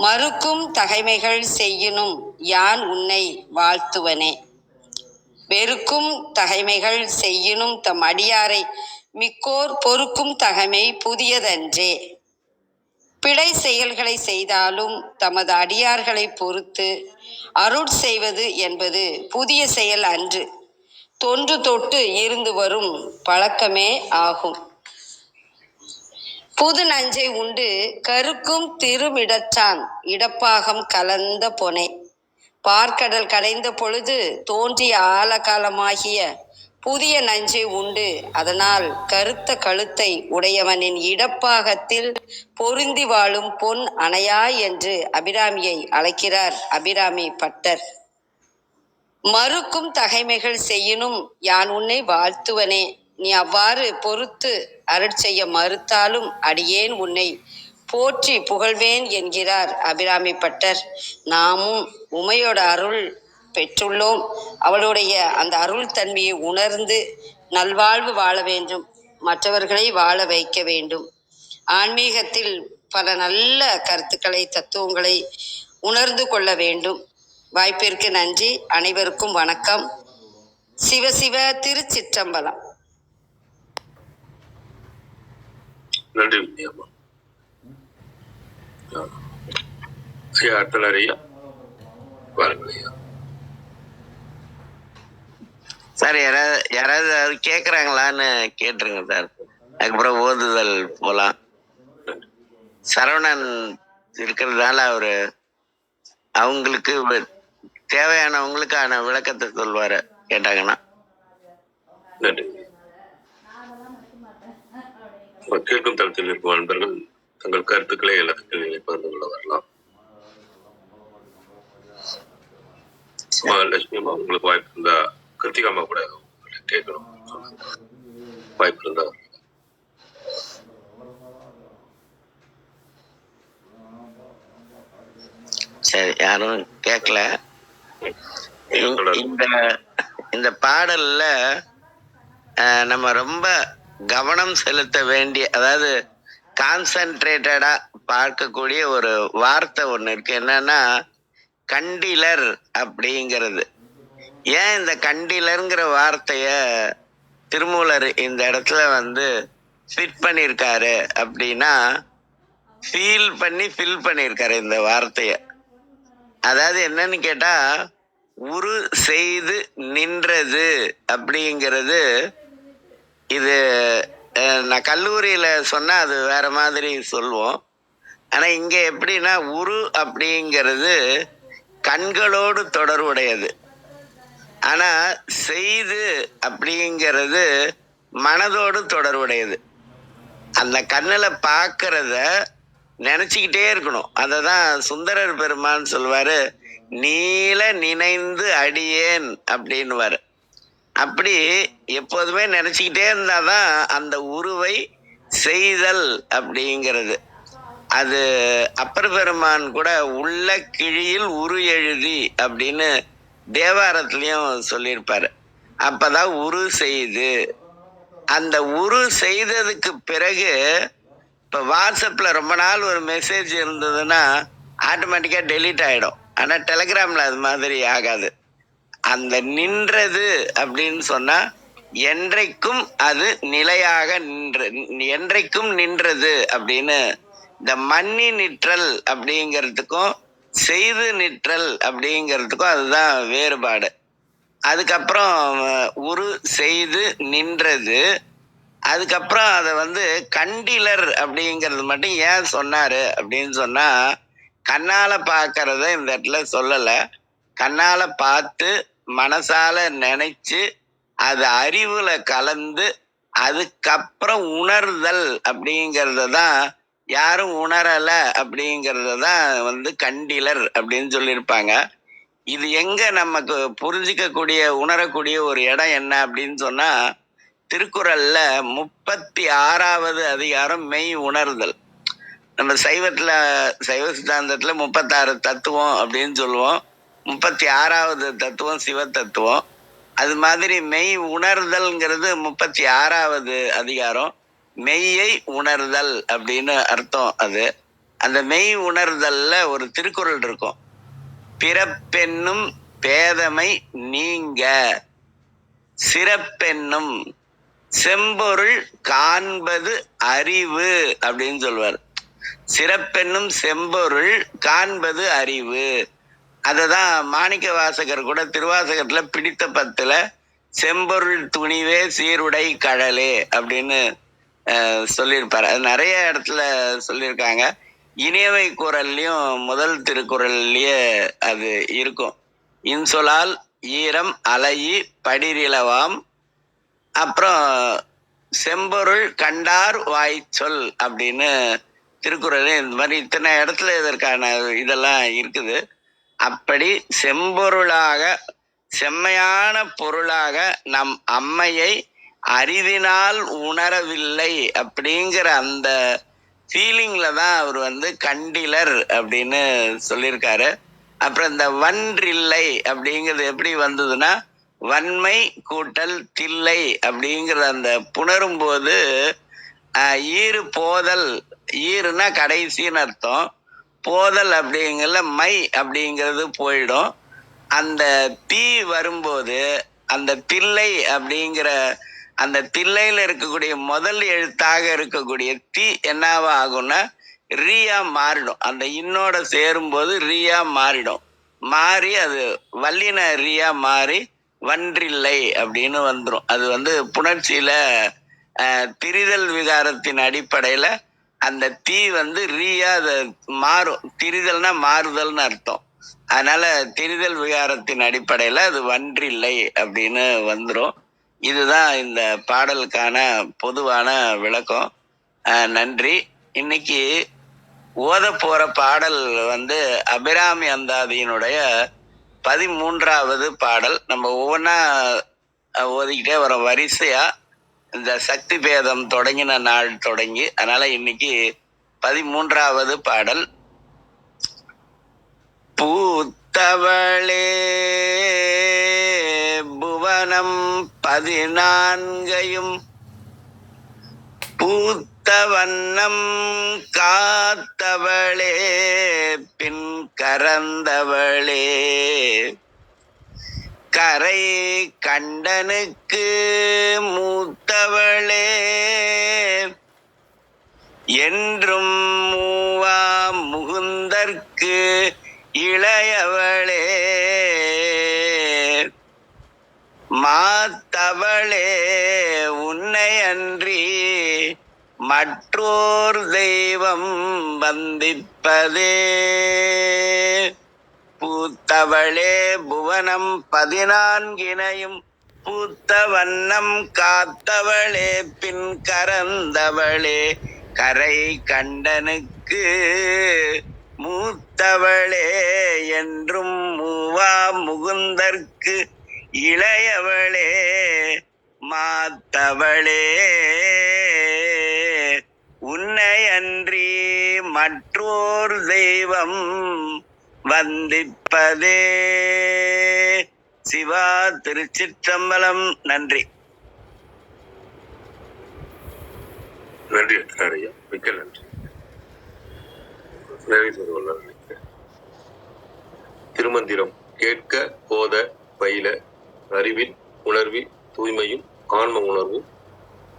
மறுக்கும் தகைமைகள் செய்யினும் யான் உன்னை வாழ்த்துவனே. வெறுக்கும் தகைமைகள் செய்யினும் தம் அடியாரை மிக்கோர் பொறுக்கும் தகைமை புதியதன்றே. பிழை செயல்களை செய்தாலும் தமது அடியார்களை பொறுத்து அருள் செய்வது என்பது புதிய செயல் அன்று, தொன்று தொட்டு இருந்து வரும் பழக்கமே ஆகும். புது நஞ்சை உண்டு கருக்கும் திருமிடற்றான் இடப்பாகம் கலந்த பொனை. பார்க்கடல் கடைந்த பொழுது தோன்றிய ஆழகாலமாகிய புதிய நஞ்சை உண்டு அதனால் கருத்த கழுத்தை உடையவனின் இடப்பாகத்தில் பொருந்தி வாழும் பொன் அணையா என்று அபிராமியை அழைக்கிறார் அபிராமி பட்டர். மறுக்கும் தகைமைகள் செய்யினும் யான் உன்னை வாழ்த்துவனே, நீ அவ்வாறு பொறுத்து அருட்செய்ய மறுத்தாலும் அடியேன் உன்னை போற்றி புகழ்வேன் என்கிறார் அபிராமி பட்டர். நாமும் உமையோட அருள் பெற்றுள்ளோம். அவளுடைய அந்த அருள் தன்மையை உணர்ந்து நல்வாழ்வு வாழ வேண்டும், மற்றவர்களை வாழ வைக்க வேண்டும். ஆன்மீகத்தில் பல நல்ல கருத்துக்களை தத்துவங்களை உணர்ந்து கொள்ள வேண்டும். வாய்ப்பிற்கு நன்றி. அனைவருக்கும் வணக்கம். சிவசிவ திருச்சிற்றம்பலம். நன்றி வித்யாமா. அட்டலரையா பாருங்கய்யா. சார் யாராவது அது கேட்குறாங்களான்னு கேட்டுருங்க சார். அதுக்கப்புறம் ஓதுதல் போகலாம். சரவணன் இருக்கிறதுனால அவங்களுக்கு தேவையானவங்களுக்கான விளக்கத்தை சொல்வார் கேட்டாங்கன்னா. நன்றி. கேட்கும் தளத்தில் இருக்கும் அன்பர்கள் தங்கள் கருத்துக்களை எல்லாத்துக்கும் பகிர்ந்து கொள்ள வரலாம். லட்சுமிமா, உங்களுக்கு வாய்ப்பு இருந்தா கிருத்திகாமா கூட கேட்கணும் வாய்ப்பு இருந்தா. சரி, யாரும் கேட்கல. இந்த பாடல்ல நம்ம ரொம்ப கவனம் செலுத்த வேண்டிய, அதாவது கான்சென்ட்ரேட்டடா பார்க்கக்கூடிய ஒரு வார்த்தை ஒண்ணு இருக்கு. என்னன்னா கண்டிலர் அப்படிங்கிறது. ஏன் இந்த கண்டிலருங்கிற வார்த்தைய திருமூலர் இந்த இடத்துல ஃபிட் பண்ணியிருக்காரு அப்படின்னா, ஃபீல் பண்ணி ஃபில் பண்ணியிருக்காரு இந்த வார்த்தைய. அதாவது என்னன்னு கேட்டா, உரு செய்து நின்றது அப்படிங்கிறது. இது நான் கல்லூரியில சொன்னா அது வேற மாதிரி சொல்லுவோம். ஆனா இங்க எப்படின்னா, உரு அப்படிங்கிறது கண்களோடு தொடர்புடையது. ஆனா செய்து அப்படிங்கிறது மனதோடு தொடர்புடையது. அந்த கண்ணில் பார்க்கறத நினைச்சுக்கிட்டே இருக்கணும். அததான் சுந்தரர் பெருமான் சொல்வாரு, நீல நினைந்து அடியேன் அப்படின்னுவாரு. அப்படி எப்போதுமே நினைச்சுக்கிட்டே இருந்தாதான் அந்த உருவை செய்தல் அப்படிங்கிறது. அது அப்பர் பெருமான் கூட உள்ள கிழியில் உரு எழுதி அப்படின்னு தேவாரத்திலையும் சொல்லியிருப்பாரு. அப்பதான் உரு செய்து, அந்த உரு செய்ததுக்கு பிறகு இப்ப வாட்ஸ்அப்ல ரொம்ப நாள் ஒரு மெசேஜ் இருந்ததுன்னா ஆட்டோமேட்டிக்கா டெலீட் ஆயிடும். ஆனா டெலிகிராம்ல அது மாதிரி ஆகாது. அந்த நின்றது அப்படின்னு சொன்னா என்றைக்கும் அது நிலையாக என்றைக்கும் நின்றது அப்படின்னு. இந்த மன்னி நிற்றல் அப்படிங்கிறதுக்கும் செய்து நிற்றல் அப்படிங்கிறதுக்கும் அதுதான் வேறுபாடு. அதுக்கப்புறம் உரு செய்து நின்றது. அதுக்கப்புறம் அதை கண்டிலர் அப்படிங்கிறது மட்டும் ஏன் சொன்னாரு அப்படின்னு சொன்னா, கண்ணால பார்க்கறத இந்த இடத்துல சொல்லல. கண்ணால பார்த்து மனசால நினைச்சு அது அறிவுல கலந்து அதுக்கப்புறம் உணர்தல் அப்படிங்கிறத தான், யாரும் உணரல அப்படிங்கிறத தான் கண்டிலர் அப்படின்னு சொல்லியிருப்பாங்க. இது எங்க நமக்கு புரிஞ்சிக்கக்கூடிய உணரக்கூடிய ஒரு இடம் என்ன அப்படின்னு சொன்னா, திருக்குறள்ல 36வது அதிகாரம் மெய் உணர்தல். நம்ம சைவ சித்தாந்தத்துல 36 தத்துவம் அப்படின்னு சொல்லுவோம். 36வது தத்துவம் சிவ தத்துவம். அது மாதிரி மெய் உணர்தல்ங்கிறது 36வது அதிகாரம். மெய்யை உணர்தல் அப்படின்னு அர்த்தம். அது அந்த மெய் உணர்தல்ல ஒரு திருக்குறள் இருக்கும், பிறப்பென்னும் பேதமை நீங்க சிறப்பென்னும் செம்பொருள் காண்பது அறிவு அப்படின்னு சொல்வார். சிறப்பென்னும் செம்பொருள் காண்பது அறிவு. அததான் மாணிக்க வாசகர் கூட திருவாசகத்துல பிடித்த 10ல செம்பொருள் துணிவே சீருடை கழலே அப்படின்னு சொல்லியிருப்பார். அது நிறைய இடத்துல சொல்லியிருக்காங்க. இனியவை குரல்லையும் முதல் திருக்குறள்லயே அது இருக்கும். இன்சொலால் ஈரம் அலையி படிரிலவாம், அப்புறம் செம்பொருள் கண்டார் வாய்ச்சொல் அப்படின்னு திருக்குறள். இந்த மாதிரி இத்தனை இடத்துல இதற்கான இதெல்லாம் இருக்குது. அப்படி செம்பொருளாக செம்மையான பொருளாக நம் அம்மையை அறிவினால் உணரவில்லை அப்படிங்கிற அந்த ஃபீலிங்ல தான் அவர் கண்டிலர் அப்படின்னு சொல்லியிருக்காரு. அப்புறம் இந்த வன்றில்லை அப்படிங்கிறது எப்படி வந்ததுன்னா, வன்மை கூட்டல் தில்லை அப்படிங்கிற அந்த புணரும் போது ஈறு போதல், ஈறுனா கடைசின்னு அர்த்தம், போதல் அப்படிங்கிற மை அப்படிங்கிறது போயிடும். அந்த தீ வரும்போது அந்த தில்லை அப்படிங்கிற அந்த தில்லையில இருக்கக்கூடிய முதல் எழுத்தாக இருக்கக்கூடிய தீ என்னவா ஆகும்னா ரீயா மாறிடும். அந்த இன்னோட சேரும்போது ரீயா மாறிடும். மாறி அது வல்லின ரீயா மாறி வன்றில்லை அப்படின்னு வந்துடும். அது புணர்ச்சியில திரிதல் விகாரத்தின் அடிப்படையில அந்த தீ ரீயா அது மாறும். திரிதல்னா மாறுதல்னு அர்த்தம். அதனால திரிதல் விகாரத்தின் அடிப்படையில அது வன்றில்லை அப்படின்னு வந்துடும். இதுதான் இந்த பாடலுக்கான பொதுவான விளக்கம். நன்றி. இன்னைக்கு ஓத போற பாடல் அபிராமி அந்தாதியினுடைய 13வது பாடல். நம்ம ஒவ்வொன்றா ஓதிக்கிட்டே வரோம் வரிசையா, இந்த சக்தி பேதம் தொடங்கின நாள் தொடங்கி. அதனால இன்னைக்கு 13வது பாடல். பூத்தவளே புவனம் 14 பூத்த வண்ணம் காத்தவளே பின் கரந்தவளே, கரை கண்டனுக்கு மூத்தவளே என்றும் மூவா முகுந்தற்கு இளையவளே, மாத்தவளே உன்னை அன்றி மற்றோர் தெய்வம் வந்திப்பதே. பூத்தவளே புவனம் 14 பூத்த வண்ணம் காத்தவளே பின் கரந்தவளே, கரை கண்டனுக்கு மூத்தவளே என்றும் மூவா முகுந்தற்கு இளையவளே, மாத்தவளே உன்னை அன்றி மற்றோர் தெய்வம் வந்திப்பதே. சிவா திருச்சிற்றம்பலம். நன்றி. நன்றி ஐயா, மிக்க நன்றி. திருமந்திரம் கேட்க போத பயில அறிவில் உணர்வில் தூய்மையும் ஆன்ம உணர்வும்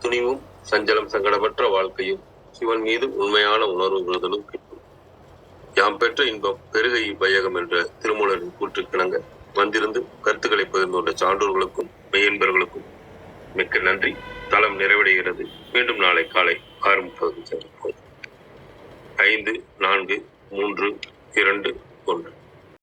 துணிவும் சஞ்சலம் சங்கடமற்ற வாழ்க்கையும் சிவன் மீது உண்மையான உணர்வு விழுதலும் கிட்டும். யாம் பெற்ற இன்பம் பெருகை வையகம் என்ற திருமூலரின் கூற்றுக்கிணங்க வந்திருந்து கருத்துக்களை பகிர்ந்து கொண்ட சான்றோர்களுக்கும் மெய்யன்பர்களுக்கும் மிக்க நன்றி. தளம் நிறைவடைகிறது. மீண்டும் நாளை காலை 6:30 5, 4, 3, 2, 1.